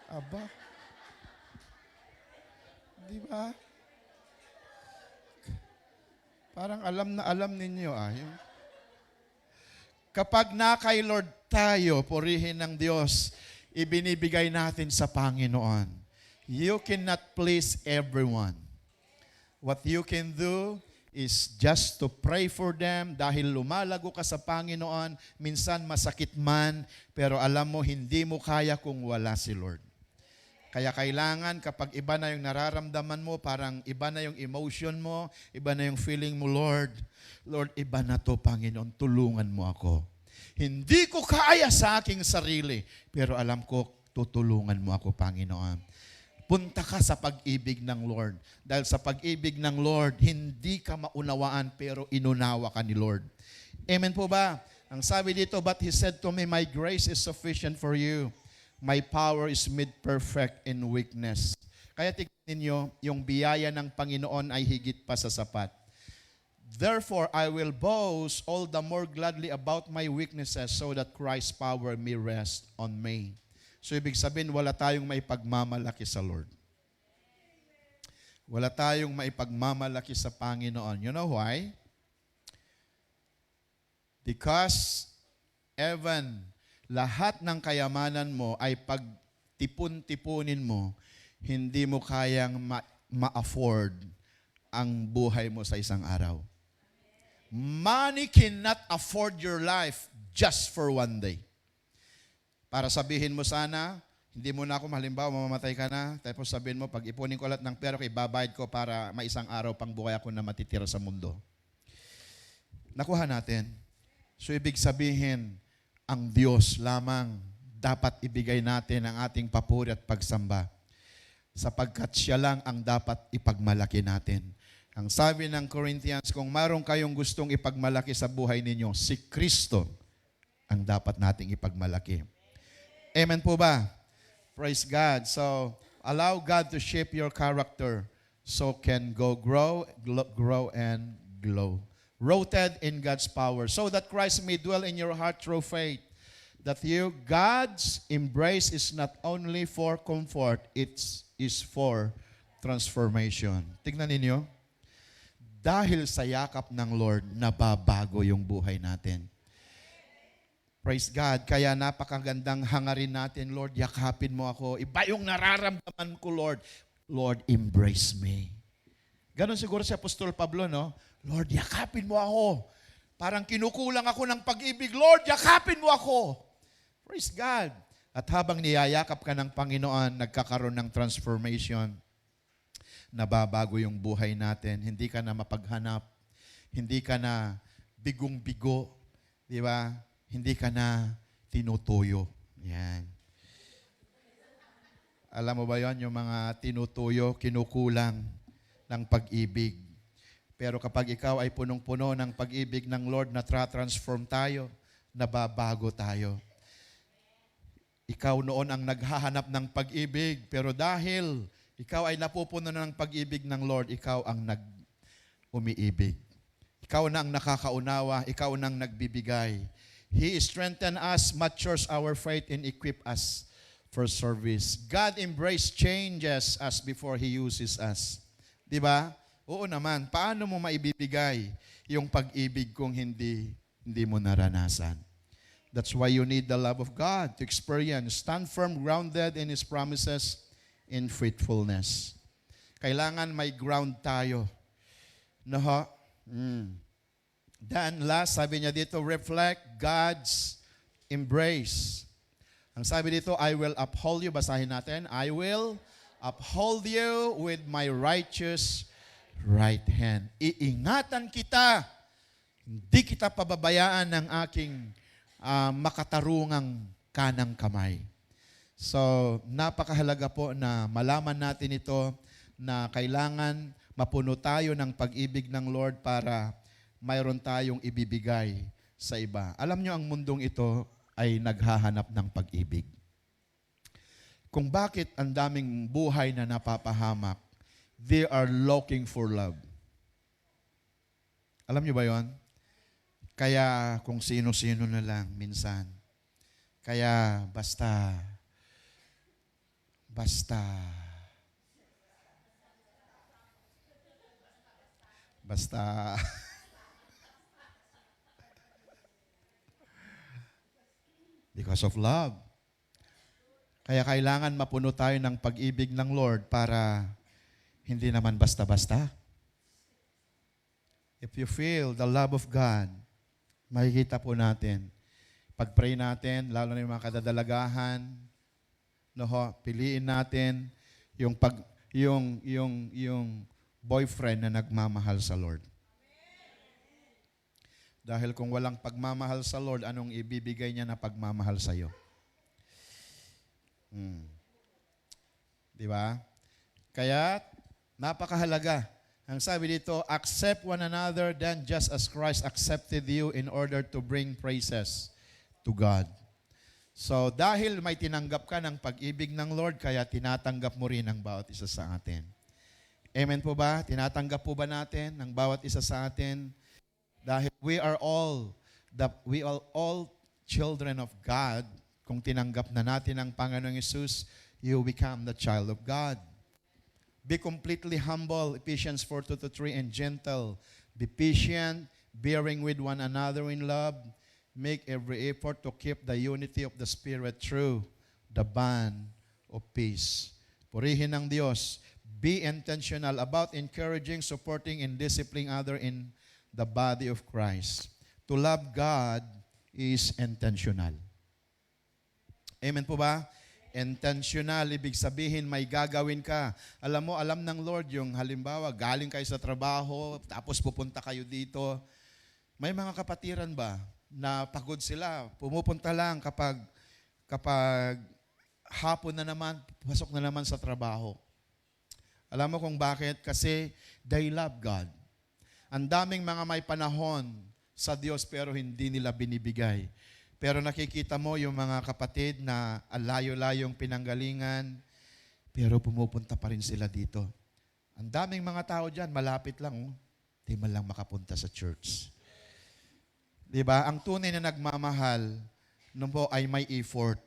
aba, di ba? Parang alam na alam ninyo kapag na kay Lord tayo, purihin ng Diyos, ibinibigay natin sa Panginoon. You cannot please everyone. What you can do is just to pray for them dahil lumalago ka sa Panginoon, minsan masakit man, pero alam mo, hindi mo kaya kung wala si Lord. Kaya kailangan kapag iba na yung nararamdaman mo, parang iba na yung emotion mo, iba na yung feeling mo, Lord, iba na to, Panginoon, tulungan mo ako. Hindi ko kaya sa aking sarili, pero alam ko, tutulungan mo ako, Panginoon. Punta ka sa pag-ibig ng Lord. Dahil sa pag-ibig ng Lord, hindi ka maunawaan, pero inunawa ka ni Lord. Amen po ba? Ang sabi dito, but He said to me, my grace is sufficient for you. My power is made perfect in weakness. Kaya tignan ninyo, yung biyaya ng Panginoon ay higit pa sa sapat. Therefore, I will boast all the more gladly about my weaknesses so that Christ's power may rest on me. So, ibig sabihin, wala tayong maipagmamalaki sa Lord. Wala tayong maipagmamalaki sa Panginoon. You know why? Because, even lahat ng kayamanan mo ay pagtipon-tipunin mo, hindi mo kayang ma-afford ang buhay mo sa isang araw. Money cannot afford your life just for one day. Para sabihin mo sana, hindi mo na ako, halimbawa, mamamatay ka na, tapos sabihin mo, pag ipunin ko lahat ng pera, ibabayad ko para maisang araw pang buhay ako na matitira sa mundo. Nakuha natin. So, ibig sabihin, ang Diyos lamang dapat ibigay natin ang ating papuri at pagsamba sapagkat Siya lang ang dapat ipagmalaki natin. Ang sabi ng Corinthians, kung mayroon kayong gustong ipagmalaki sa buhay ninyo, si Kristo ang dapat nating ipagmalaki. Amen po ba? Praise God. So, allow God to shape your character so can grow and glow. Rooted in God's power, so that Christ may dwell in your heart through faith, that God's embrace is not only for comfort, it is for transformation. Tignan ninyo, dahil sa yakap ng Lord, nababago yung buhay natin. Praise God, kaya napakagandang hangarin natin, Lord, yakapin mo ako. Iba yung nararamdaman ko, Lord. Lord, embrace me. Ganon siguro si Apostol Pablo, no? Lord, yakapin mo ako. Parang kinukulang ako ng pag-ibig. Lord, yakapin mo ako. Praise God. At habang niyayakap ka ng Panginoon, nagkakaroon ng transformation. Nababago yung buhay natin. Hindi ka na mapaghanap. Hindi ka na bigong-bigo. Di ba? Hindi ka na tinutuyo. Yan. Alam mo ba yon, yung mga tinutuyo, kinukulang ng pag-ibig. Pero kapag ikaw ay punong-puno ng pag-ibig ng Lord na transform tayo, nababago tayo. Ikaw noon ang naghahanap ng pag-ibig, pero dahil ikaw ay napupuno ng pag-ibig ng Lord, ikaw ang umiibig. Ikaw na ang nakakaunawa, ikaw na ang nagbibigay. He strengthens us, matures our faith, and equip us for service. God embrace changes us before He uses us. Di ba? Oo naman, paano mo maibibigay yung pag-ibig kung hindi mo naranasan? That's why you need the love of God to experience. Stand firm, grounded in His promises in faithfulness. Kailangan may ground tayo. No ho? Then last, sabi niya dito, reflect God's embrace. Ang sabi dito, I will uphold you. Basahin natin. I will uphold you with my righteous right hand. Iingatan kita. Hindi kita pababayaan ng aking makatarungang kanang kamay. So, napakahalaga po na malaman natin ito na kailangan mapuno tayo ng pag-ibig ng Lord para mayroon tayong ibibigay sa iba. Alam nyo, ang mundong ito ay naghahanap ng pag-ibig. Kung bakit ang daming buhay na napapahamak, they are looking for love. Alam nyo ba yon? Kaya kung sino-sino na lang minsan. Kaya basta because of love. Kaya kailangan mapuno tayo ng pag-ibig ng Lord para hindi naman basta-basta. If you feel the love of God, makikita po natin. Pag-pray natin, lalo na yung mga kadadalagahan, piliin natin yung boyfriend na nagmamahal sa Lord. Dahil kung walang pagmamahal sa Lord, anong ibibigay niya na pagmamahal sa iyo? Di ba? Kaya, napakahalaga. Ang sabi dito, accept one another then just as Christ accepted you in order to bring praises to God. So, dahil may tinanggap ka ng pag-ibig ng Lord, kaya tinatanggap mo rin ang bawat isa sa atin. Amen po ba? Tinatanggap po ba natin ang bawat isa sa atin? Dahil we are all children of God. Kung tinanggap na natin ang Panginoong Hesus, you become the child of God. Be completely humble, Ephesians 4:2-3, and gentle. Be patient, bearing with one another in love. Make every effort to keep the unity of the Spirit through the bond of peace. Purihin ng Diyos. Be intentional about encouraging, supporting, and disciplining others in the body of Christ. To love God is intentional. Amen po ba? Intentional, ibig sabihin may gagawin ka. Alam mo, alam ng Lord yung halimbawa, galing kayo sa trabaho, tapos pupunta kayo dito. May mga kapatiran ba na pagod sila, pumupunta lang kapag hapon na naman, pasok na naman sa trabaho. Alam mo kung bakit? Kasi they love God. Ang daming mga may panahon sa Diyos pero hindi nila binibigay. Pero nakikita mo yung mga kapatid na layo-layong pinanggalingan, pero pumupunta pa rin sila dito. Ang daming mga tao dyan, malapit lang, di man lang makapunta sa church. Di ba? Ang tunay na nagmamahal, nun po ay may effort.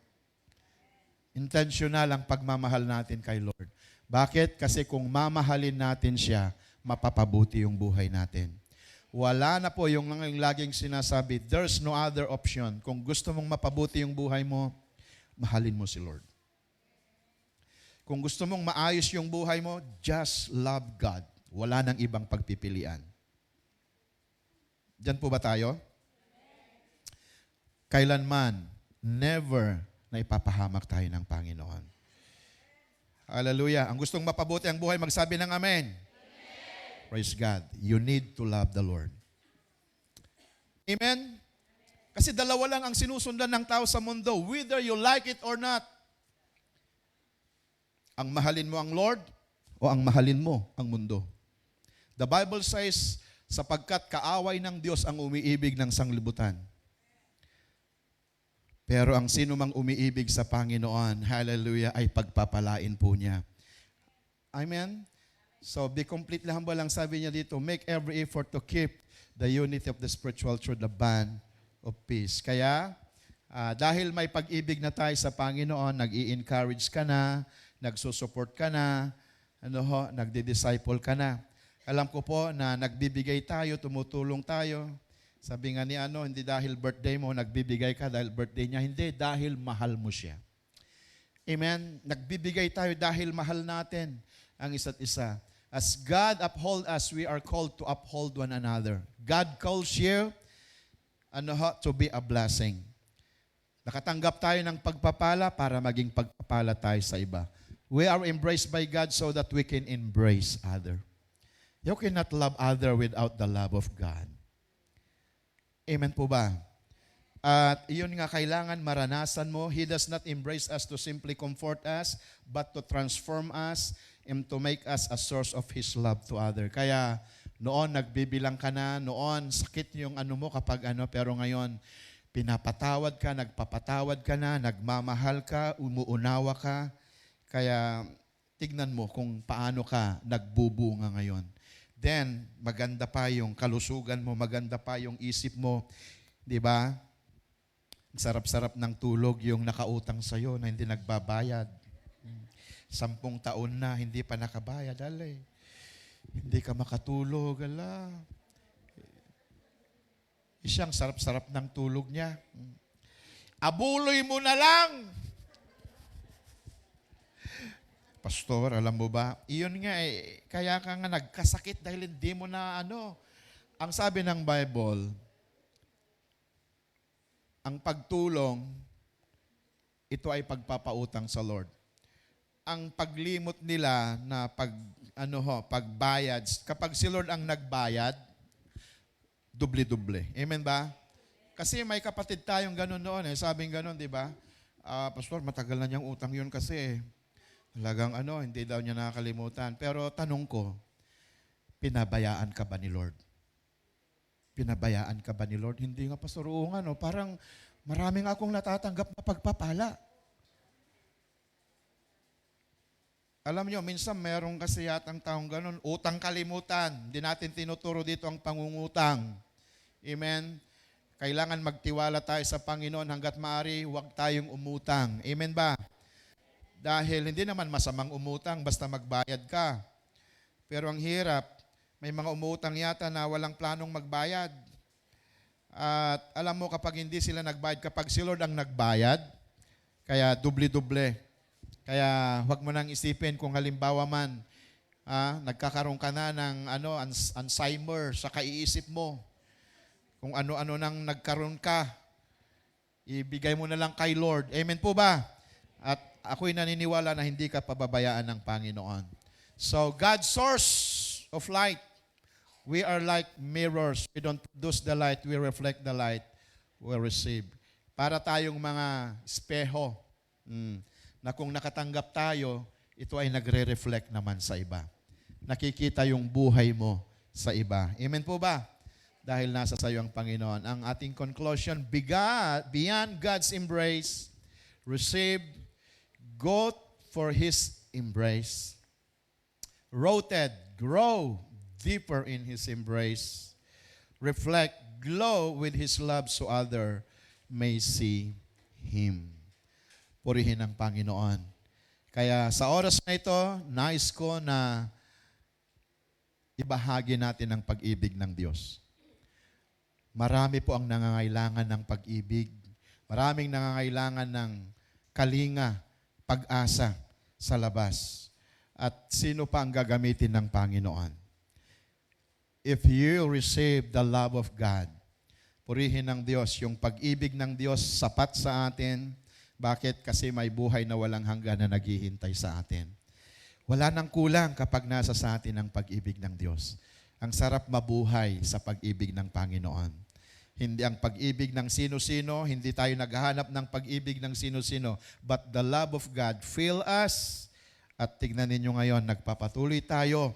Intentional ang pagmamahal natin kay Lord. Bakit? Kasi kung mamahalin natin siya, mapapabuti yung buhay natin. Wala na po yung laging sinasabi, there's no other option. Kung gusto mong mapabuti yung buhay mo, mahalin mo si Lord. Kung gusto mong maayos yung buhay mo, just love God. Wala nang ibang pagpipilian. Diyan po ba tayo? Kailanman, never na ipapahamak tayo ng Panginoon. Hallelujah. Ang gustong mapabuti ang buhay, magsabi ng amen. Praise God. You need to love the Lord. Amen? Kasi dalawa lang ang sinusundan ng tao sa mundo, whether you like it or not. Ang mahalin mo ang Lord o ang mahalin mo ang mundo. The Bible says, sapagkat kaaway ng Diyos ang umiibig ng sanglibutan. Pero ang sino mang umiibig sa Panginoon, hallelujah, ay pagpapalain po niya. Amen? So, be completely humble lang sabi niya dito, make every effort to keep the unity of the spiritual through the bond of peace. Kaya, dahil may pag-ibig na tayo sa Panginoon, nag-i-encourage ka na, nagsusupport ka na, nagdi-disciple ka na. Alam ko po na nagbibigay tayo, tumutulong tayo. Sabi nga ni hindi dahil birthday mo, nagbibigay ka dahil birthday niya. Hindi, dahil mahal mo siya. Amen? Nagbibigay tayo dahil mahal natin ang isa't isa. As God uphold us, we are called to uphold one another. God calls you to be a blessing. Nakatanggap tayo ng pagpapala para maging pagpapala tayo sa iba. We are embraced by God so that we can embrace other. You cannot love other without the love of God. Amen po ba? At iyon nga kailangan maranasan mo. He does not embrace us to simply comfort us, but to transform us and to make us a source of His love to other. Kaya noon nagbibilang ka na, noon sakit yung ano mo kapag ano, pero ngayon pinapatawad ka, nagpapatawad ka na, nagmamahal ka, umuunawa ka. Kaya tignan mo kung paano ka nagbubunga ngayon. Then, maganda pa yung kalusugan mo, maganda pa yung isip mo. Di ba? Sarap-sarap ng tulog yung nakautang sa'yo na hindi nagbabayad. 10 taon na, hindi pa nakabayad. Alay. Hindi ka makatulog. Ala. Siyang sarap-sarap ng tulog niya. Abuloy mo na lang. Pastor, alam mo ba? Iyon nga kaya ka nga nagkasakit dahil hindi mo na ano. Ang sabi ng Bible, ang pagtulong, ito ay pagpapautang sa Lord. Ang paglimot nila na pagbayad, kapag si Lord ang nagbayad, doble-doble. Amen ba? Kasi may kapatid tayong ganun noon Sabing ganun, di ba? Pastor, matagal na niyang utang yun kasi talagang hindi daw niya nakakalimutan. Pero tanong ko, pinabayaan ka ba ni Lord? Pinabayaan ka ba ni Lord? Hindi nga, Pastor, parang maraming akong natatanggap na pagpapala. Alam niyo, minsan merong kasi yatang taong ganun, utang kalimutan. Hindi natin tinuturo dito ang pangungutang. Amen? Kailangan magtiwala tayo sa Panginoon hanggat maaari, huwag tayong umutang. Amen ba? Dahil hindi naman masamang umutang, basta magbayad ka. Pero ang hirap, may mga umutang yata na walang planong magbayad. At alam mo, kapag hindi sila nagbayad, kapag si Lord ang nagbayad, kaya doble-doble. Kaya huwag mo nang isipin kung halimbawa man, nagkakaroon ka na ng Alzheimer sa kaiisip mo. Kung ano-ano nang nagkaroon ka, ibigay mo na lang kay Lord. Amen po ba? At ako'y naniniwala na hindi ka pababayaan ng Panginoon. So, God's source of light. We are like mirrors. We don't produce the light, we reflect the light we receive. Para tayong mga espeho na kung nakatanggap tayo, ito ay nagre-reflect naman sa iba. Nakikita yung buhay mo sa iba. Amen po ba? Dahil nasa sayo ang Panginoon. Ang ating conclusion, beyond God's embrace, receive, go for His embrace. Rooted, grow deeper in His embrace. Reflect, glow with His love so other may see Him. Purihin ang Panginoon. Kaya sa oras na ito, nais ko na ibahagi natin ang pag-ibig ng Diyos. Marami po ang nangangailangan ng pag-ibig. Maraming nangangailangan ng kalinga, pag-asa sa labas. At sino pa ang gagamitin ng Panginoon? If you receive the love of God, purihin ng Diyos, yung pag-ibig ng Diyos sapat sa atin. Bakit? Kasi may buhay na walang hanggan na naghihintay sa atin. Wala nang kulang kapag nasa sa atin ang pag-ibig ng Diyos. Ang sarap mabuhay sa pag-ibig ng Panginoon. Hindi ang pag-ibig ng sino-sino, hindi tayo naghahanap ng pag-ibig ng sino-sino, but the love of God fill us. At tignan ninyo ngayon, nagpapatuloy tayo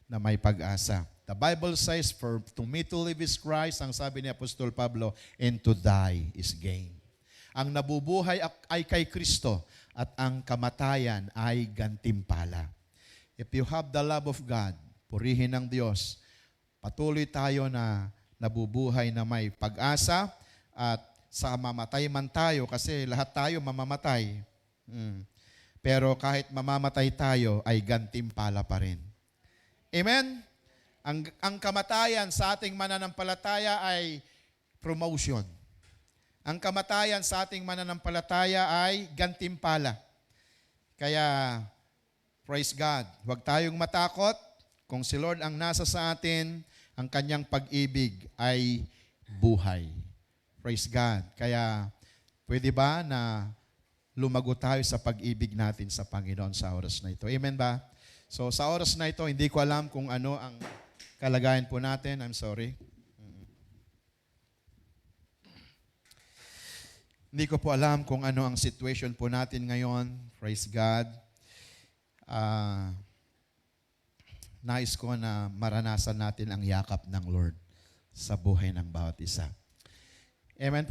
na may pag-asa. The Bible says, for to me to live is Christ, ang sabi ni Apostol Pablo, and to die is gain. Ang nabubuhay ay kay Kristo at ang kamatayan ay gantimpala. If you have the love of God, purihin ng Diyos, patuloy tayo na nabubuhay na may pag-asa at sa mamatay man tayo, kasi lahat tayo mamamatay. Pero kahit mamamatay tayo, ay gantimpala pa rin. Amen? Ang kamatayan sa ating mananampalataya ay promotion. Ang kamatayan sa ating mananampalataya ay gantimpala. Kaya, praise God, huwag tayong matakot. Kung si Lord ang nasa sa atin, ang kanyang pag-ibig ay buhay. Praise God. Kaya, pwede ba na lumago tayo sa pag-ibig natin sa Panginoon sa oras na ito? Amen ba? So, sa oras na ito, hindi ko alam kung ano ang kalagayan po natin. I'm sorry. Hindi ko po alam kung ano ang situation po natin ngayon. Praise God. Nais ko na maranasan natin ang yakap ng Lord sa buhay ng bawat isa. Amen.